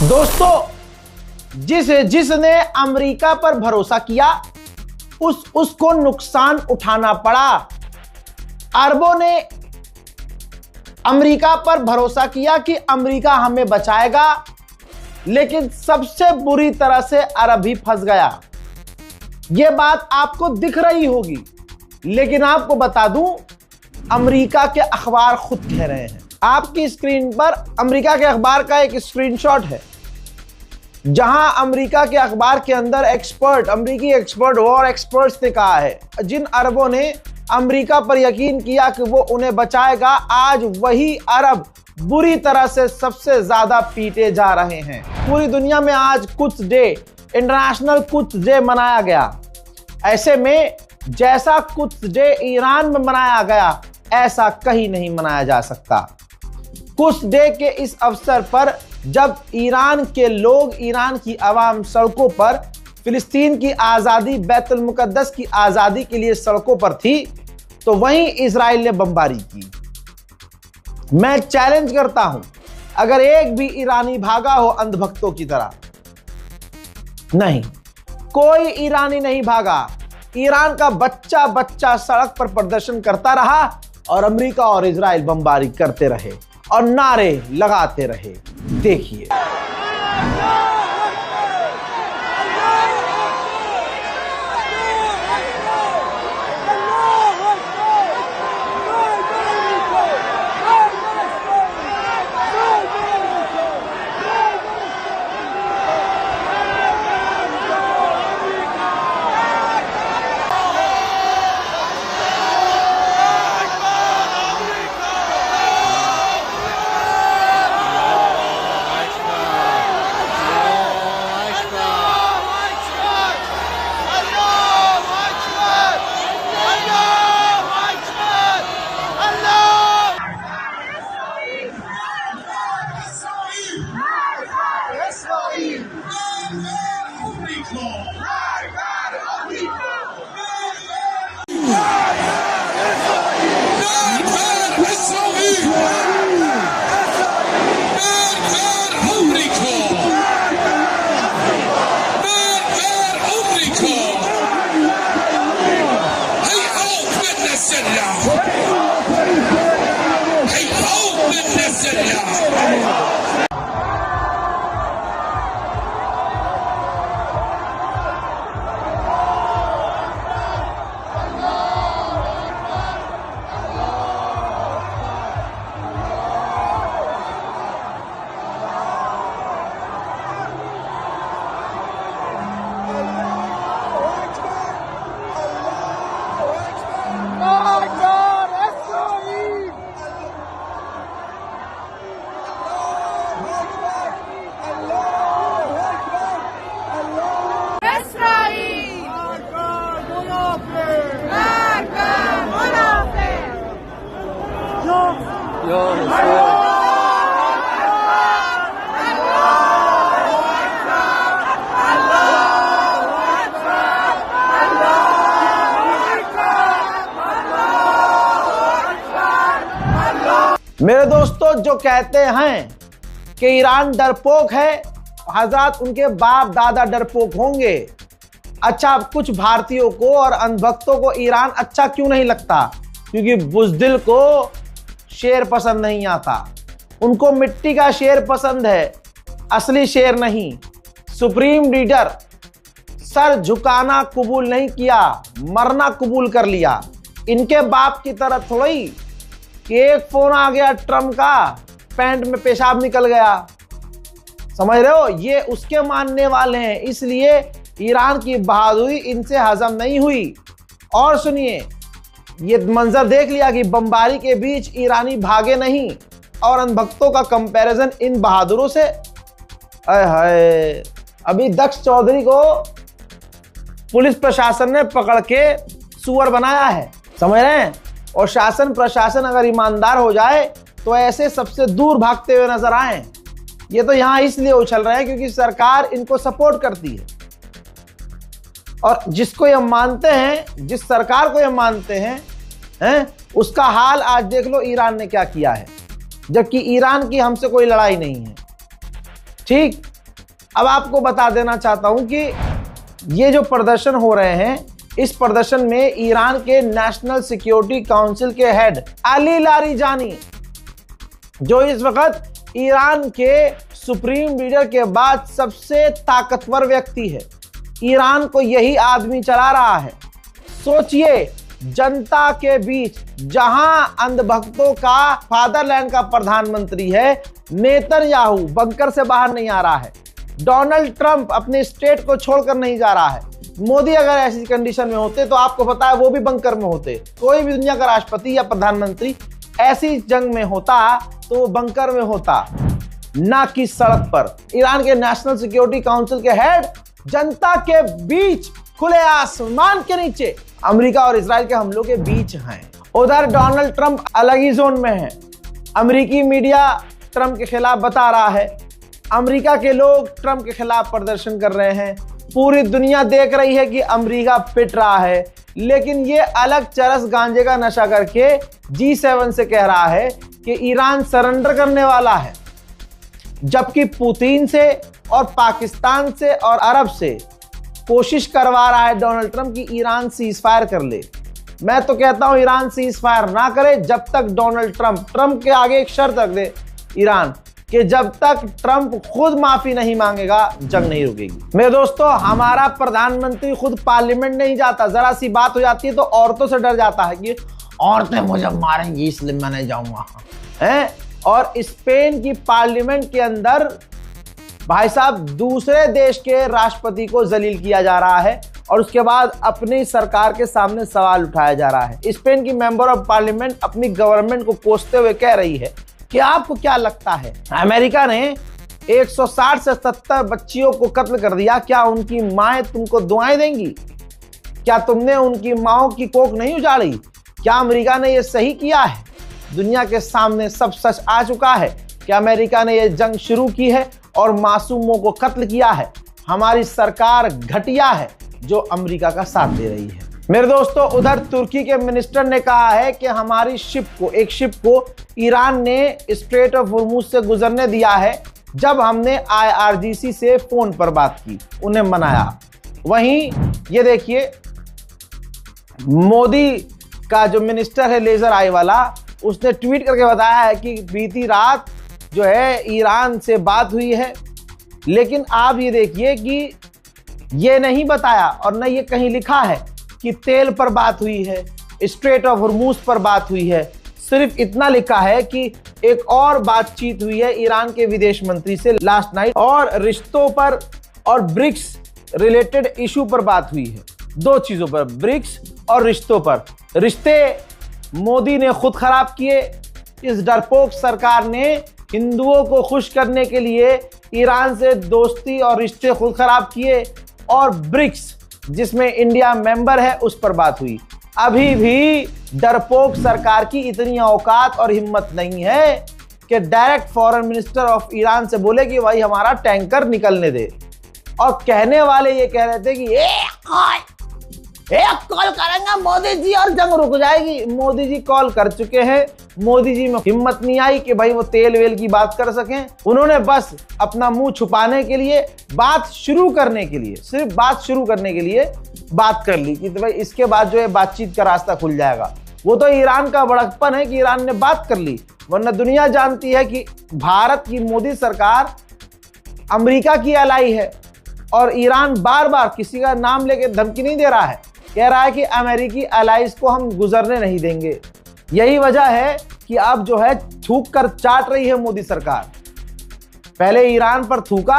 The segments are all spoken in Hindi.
दोस्तों, जिसने अमेरिका पर भरोसा किया उसको नुकसान उठाना पड़ा। अरबों ने अमेरिका पर भरोसा किया कि अमेरिका हमें बचाएगा, लेकिन सबसे बुरी तरह से अरब ही फंस गया। यह बात आपको दिख रही होगी, लेकिन आपको बता दूं, अमेरिका के अखबार खुद कह रहे हैं। आपकी स्क्रीन पर अमेरिका के अखबार का एक स्क्रीनशॉट है, जहां अमेरिका के अखबार के अंदर अमेरिकी एक्सपर्ट वॉर एक्सपर्ट्स ने कहा है, जिन अरबों ने अमेरिका पर यकीन किया कि वो उन्हें बचाएगा, आज वही अरब बुरी तरह से सबसे ज्यादा पीटे जा रहे हैं। पूरी दुनिया में आज कुछ डे, इंटरनेशनल कुछ डे मनाया गया। ऐसे में जैसा कुछ डे ईरान में मनाया गया, ऐसा कहीं नहीं मनाया जा सकता। कुछ डे के इस अवसर पर जब ईरान के लोग, ईरान की आवाम सड़कों पर फिलिस्तीन की आज़ादी, बैतुल मुकद्दस की आज़ादी के लिए सड़कों पर थी, तो वहीं इजराइल ने बमबारी की। मैं चैलेंज करता हूं, अगर एक भी ईरानी भागा हो अंधभक्तों की तरह, नहीं, कोई ईरानी नहीं भागा। ईरान का बच्चा बच्चा सड़क पर प्रदर्शन करता रहा और अमेरिका और इजराइल बमबारी करते रहे और नारे लगाते रहे। देखिए, मेरे दोस्तों, जो कहते हैं कि ईरान डरपोक है, हजरत उनके बाप दादा डरपोक होंगे। अच्छा, कुछ भारतीयों को और अंधभक्तों को ईरान अच्छा क्यों नहीं लगता? क्योंकि बुज़दिल को शेर पसंद नहीं आता। उनको मिट्टी का शेर पसंद है, असली शेर नहीं। सुप्रीम लीडर सर झुकाना कबूल नहीं किया, मरना कबूल कर लिया। इनके बाप की तरह थोड़ी कि एक फोन आ गया ट्रम्प का, पैंट में पेशाब निकल गया। समझ रहे हो? ये उसके मानने वाले हैं, इसलिए ईरान की बहादुरी इनसे हजम नहीं हुई। और सुनिए, ये मंजर देख लिया कि बमबारी के बीच ईरानी भागे नहीं, और अंधभक्तों का कंपैरिजन इन बहादुरों से। हाय, अभी दक्ष चौधरी को पुलिस प्रशासन ने पकड़ के सुअर बनाया है, समझ रहे हैं? और शासन प्रशासन अगर ईमानदार हो जाए तो ऐसे सबसे दूर भागते हुए नजर आए। ये तो यहां इसलिए उछल रहे हैं क्योंकि सरकार इनको सपोर्ट करती है। और जिसको ये मानते हैं, जिस सरकार को ये मानते हैं, उसका हाल आज देख लो ईरान ने क्या किया है, जबकि ईरान की हमसे कोई लड़ाई नहीं है। ठीक, अब आपको बता देना चाहता हूं कि ये जो प्रदर्शन हो रहे हैं, इस प्रदर्शन में ईरान के नेशनल सिक्योरिटी काउंसिल के हेड अली लारिजानी, जो इस वक्त ईरान के सुप्रीम लीडर के बाद सबसे ताकतवर व्यक्ति है, ईरान को यही आदमी चला रहा है। सोचिए, जनता के बीच जहां अंधभक्तों का फादरलैंड का प्रधानमंत्री है, नेतन्याहू बंकर से बाहर नहीं आ रहा है, डोनाल्ड ट्रंप अपने स्टेट को छोड़कर नहीं जा रहा है। मोदी अगर ऐसी कंडीशन में होते तो आपको पता है वो भी बंकर में होते। कोई भी दुनिया का राष्ट्रपति या प्रधानमंत्री ऐसी जंग में होता तो वो बंकर में होता, ना कि सड़क पर। ईरान के नेशनल सिक्योरिटी काउंसिल के हेड जनता के बीच, खुले आसमान के नीचे, अमेरिका और इजराइल के हमलों के बीच हैं। उधर डोनाल्ड ट्रंप अलग ही जोन में है। अमेरिकी मीडिया ट्रंप के खिलाफ बता रहा है, अमेरिका के लोग ट्रंप के खिलाफ प्रदर्शन कर रहे हैं, पूरी दुनिया देख रही है कि अमेरिका पिट रहा है, लेकिन ये अलग चरस गांजे का नशा करके G7 से कह रहा है कि ईरान सरेंडर करने वाला है, जबकि पुतिन से और पाकिस्तान से और अरब से कोशिश करवा रहा है डोनाल्ड ट्रंप की ईरान सीज फायर कर ले। मैं तो कहता हूं ईरान सीज फायर ना करे जब तक डोनाल्ड ट्रंप के आगे एक शर्त रख दे ईरान कि जब तक ट्रंप खुद माफी नहीं मांगेगा जंग नहीं रुकेगी। मेरे दोस्तों, हमारा प्रधानमंत्री खुद पार्लियामेंट नहीं जाता, जरा सी बात हो जाती है तो औरतों से डर जाता है कि औरतें मुझे मारेंगी इसलिए मैं नहीं जाऊंगा हैं। और स्पेन की पार्लियामेंट के अंदर भाई साहब दूसरे देश के राष्ट्रपति को जलील किया जा रहा है और उसके बाद अपनी सरकार के सामने सवाल उठाया जा रहा है। स्पेन की मेंबर ऑफ पार्लियामेंट अपनी गवर्नमेंट को कोसते हुए कह रही है कि आपको क्या लगता है, अमेरिका ने 160 से 70 बच्चियों को कत्ल कर दिया, क्या उनकी माएं तुमको दुआएं देंगी? क्या तुमने उनकी माओं की कोख नहीं उजाड़ी? क्या अमेरिका ने यह सही किया है? दुनिया के सामने सब सच आ चुका है कि अमेरिका ने यह जंग शुरू की है और मासूमों को कत्ल किया है। हमारी सरकार घटिया है जो अमेरिका का साथ दे रही है। मेरे दोस्तों, उधर तुर्की के मिनिस्टर ने कहा है कि हमारी एक शिप को ईरान ने स्ट्रेट ऑफ हॉर्मुज से गुजरने दिया है जब हमने IRGC से फोन पर बात की, उन्हें मनाया। वहीं ये देखिए, मोदी का जो मिनिस्टर है लेजर आई वाला, उसने ट्वीट करके बताया है कि बीती रात जो है ईरान से बात हुई है, लेकिन आप ये देखिए कि ये नहीं बताया और न ये कहीं लिखा है कि तेल पर बात हुई है, स्ट्रेट ऑफ हॉर्मुज पर बात हुई है। सिर्फ इतना लिखा है कि एक और बातचीत हुई है ईरान के विदेश मंत्री से लास्ट नाइट और रिश्तों पर और ब्रिक्स रिलेटेड इशू पर बात हुई है। दो चीजों पर, ब्रिक्स और रिश्तों पर। रिश्ते मोदी ने खुद खराब किए, इस डरपोक सरकार ने हिंदुओं को खुश करने के लिए ईरान से दोस्ती और रिश्ते खुद खराब किए, और ब्रिक्स जिसमें इंडिया मेंबर है उस पर बात हुई। अभी भी डरपोक सरकार की इतनी औकात और हिम्मत नहीं है कि direct foreign minister of Iran से बोले कि भाई हमारा टैंकर निकलने दे। और कहने वाले ये कह रहे थे कि एक कॉल करेंगे मोदी जी और जंग रुक जाएगी। मोदी जी कॉल कर चुके हैं, मोदी जी में हिम्मत नहीं आई कि भाई वो तेल वेल की बात कर सकें। उन्होंने बस अपना मुंह छुपाने के लिए, बात शुरू करने के लिए, सिर्फ बात शुरू करने के लिए बात कर ली कि तो भाई इसके बाद जो है बातचीत का रास्ता खुल जाएगा। वो तो ईरान का बड़कपन है कि ईरान ने बात कर ली, वरना दुनिया जानती है कि भारत की मोदी सरकार अमेरिका की एलाई है और ईरान बार बार किसी का नाम लेके धमकी नहीं दे रहा है, कह रहा है कि अमेरिकी एलाइज को हम गुजरने नहीं देंगे। यही वजह है कि अब जो है थूक कर चाट रही है मोदी सरकार। पहले ईरान पर थूका,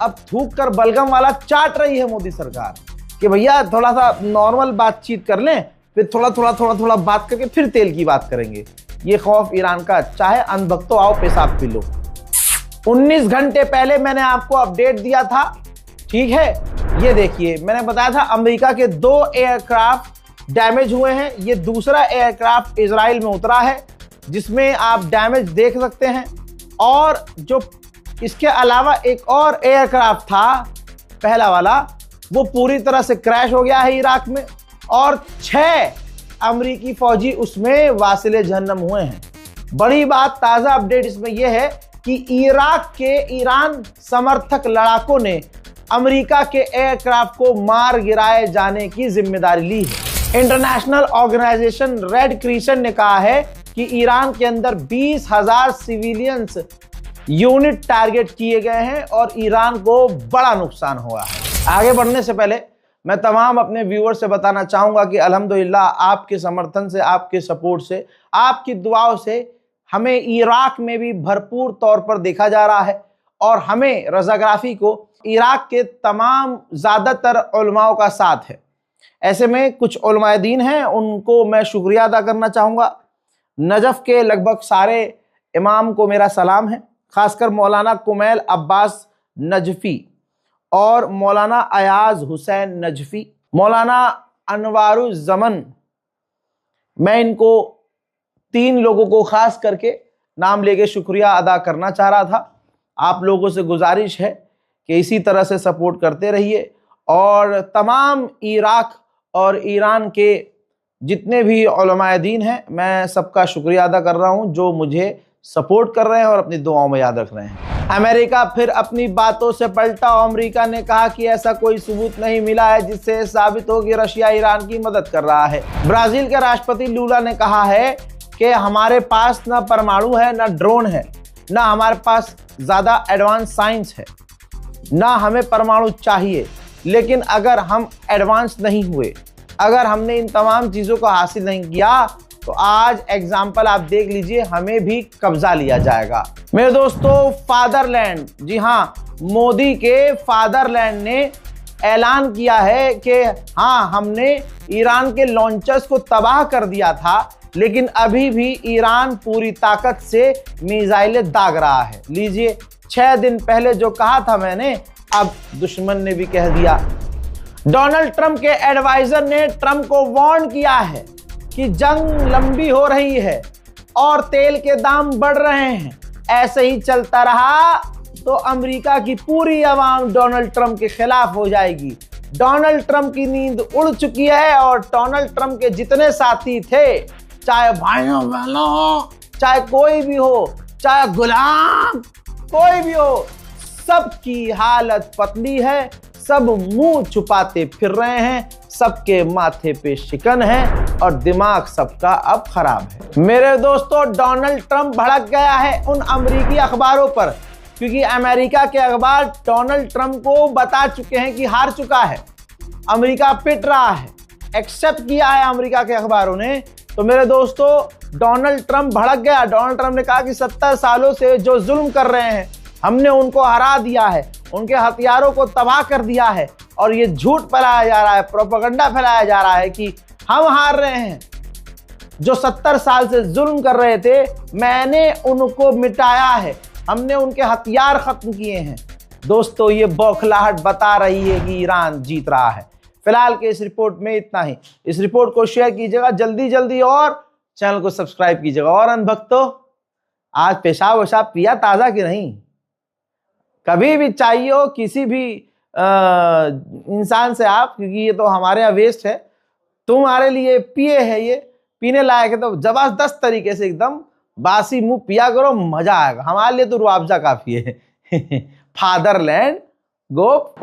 अब थूक कर बलगम वाला चाट रही है मोदी सरकार कि भैया थोड़ा सा नॉर्मल बातचीत कर लें, फिर थोड़ा बात करके फिर तेल की बात करेंगे। ये खौफ ईरान का अच्छा है। अनभक्तों आओ पेशाब पी लो। 19 घंटे पहले मैंने आपको अपडेट दिया था, ठीक है। ये देखिए, मैंने बताया था अमेरिका के 2 एयरक्राफ्ट डैमेज हुए हैं। ये दूसरा एयरक्राफ्ट इजराइल में उतरा है जिसमें आप डैमेज देख सकते हैं। और जो इसके अलावा एक और एयरक्राफ्ट था, पहला वाला, वो पूरी तरह से क्रैश हो गया है इराक में, और 6 अमेरिकी फौजी उसमें वासिले जहन्नम हुए हैं। बड़ी बात, ताजा अपडेट इसमें यह है कि इराक के ईरान समर्थक लड़ाकों ने अमेरिका के एयरक्राफ्ट को मार गिराए जाने की जिम्मेदारी ली है। इंटरनेशनल ऑर्गेनाइजेशन रेड क्रिसेंट ने कहा है कि ईरान के अंदर 20,000 सिविलियंस यूनिट टारगेट किए गए हैं और ईरान को बड़ा नुकसान हुआ है। आगे बढ़ने से पहले मैं तमाम अपने व्यूअर से बताना चाहूंगा कि अल्हम्दुलिल्लाह आपके समर्थन से, आपके सपोर्ट से, आपकी दुआओं से हमें इराक में भी भरपूर तौर पर देखा जा रहा है और हमें रज़ाग्राफी को इराक के तमाम ज़्यादातर उलमाओं का साथ है। ऐसे में कुछ उलमाए दीन हैं, उनको मैं शुक्रिया अदा करना चाहूँगा। नजफ़ के लगभग सारे इमाम को मेरा सलाम है, खासकर मौलाना कुमैल अब्बास नजफ़ी और मौलाना अयाज हुसैन नजफ़ी, मौलाना अनवारुज़्ज़मन। मैं इनको 3 लोगों को खास करके नाम लेके शुक्रिया अदा करना चाह रहा था। आप लोगों से गुजारिश है कि इसी तरह से सपोर्ट करते रहिए और तमाम इराक और ईरान के जितने भी उलमाए दीन हैं, मैं सबका शुक्रिया अदा कर रहा हूं जो मुझे सपोर्ट कर रहे हैं और अपनी दुआओं में याद रख रहे हैं। अमेरिका फिर अपनी बातों से पलटा। अमेरिका ने कहा कि ऐसा कोई सबूत नहीं मिला है जिससे साबित हो कि रशिया ईरान की मदद कर रहा है। ब्राजील के राष्ट्रपति लूला ने कहा है कि हमारे पास ना परमाणु है, ना ड्रोन है, ना हमारे पास ज़्यादा एडवांस साइंस है, ना हमें परमाणु चाहिए, लेकिन अगर हम एडवांस नहीं हुए, अगर हमने इन तमाम चीज़ों को हासिल नहीं किया तो आज एग्जाम्पल आप देख लीजिए, हमें भी कब्जा लिया जाएगा। मेरे दोस्तों, फादरलैंड, जी हाँ, मोदी के फादरलैंड ने ऐलान किया है कि हाँ, हमने ईरान के लॉन्चर्स को तबाह कर दिया था, लेकिन अभी भी ईरान पूरी ताकत से मिसाइलें दाग रहा है। लीजिए, 6 दिन पहले जो कहा था मैंने, अब दुश्मन ने भी कह दिया। डोनाल्ड ट्रंप के एडवाइजर ने ट्रंप को वार्न किया है कि जंग लंबी हो रही है और तेल के दाम बढ़ रहे हैं। ऐसे ही चलता रहा तो अमेरिका की पूरी आवाम डोनाल्ड ट्रंप के खिलाफ हो जाएगी। डोनाल्ड ट्रंप की नींद उड़ चुकी है और डोनाल्ड ट्रंप के जितने साथी थे, चाहे भाइयों बहनों, चाहे कोई भी हो, चाहे गुलाम कोई भी हो, सबकी हालत पतली है। सब मुंह छुपाते फिर रहे हैं, सबके माथे पे शिकन है और दिमाग सबका अब खराब है। मेरे दोस्तों, डोनाल्ड ट्रंप भड़क गया है उन अमेरिकी अखबारों पर, क्योंकि अमेरिका के अखबार डोनाल्ड ट्रंप को बता चुके हैं कि हार चुका है, अमेरिका पिट रहा है, एक्सेप्ट किया है अमेरिका के अखबारों ने। तो मेरे दोस्तों, डोनाल्ड ट्रंप भड़क गया। डोनाल्ड ट्रंप ने कहा कि 70 सालों से जो जुल्म कर रहे हैं, हमने उनको हरा दिया है, उनके हथियारों को तबाह कर दिया है और ये झूठ फैलाया जा रहा है, प्रोपेगेंडा फैलाया जा रहा है कि हम हार रहे हैं। जो 70 साल से जुल्म कर रहे थे, मैंने उनको मिटाया है, हमने उनके हथियार खत्म किए हैं। दोस्तों, ये बौखलाहट बता रही है कि ईरान जीत रहा है। फिलहाल के इस रिपोर्ट में इतना ही। इस रिपोर्ट को शेयर कीजिएगा जल्दी जल्दी और चैनल को सब्सक्राइब कीजिएगा। और अंधभक्तों, आज पेशाब वशाब पिया ताज़ा कि नहीं? कभी भी चाहिए हो किसी भी इंसान से आप, क्योंकि ये तो हमारे यहाँ वेस्ट है, तुम्हारे लिए पिए है, ये पीने लायक है, तो जबरदस्त तरीके से एकदम बासी मुंह पिया करो, मजा आएगा। हमारे लिए तो रुआवजा काफी है। फादरलैंड गो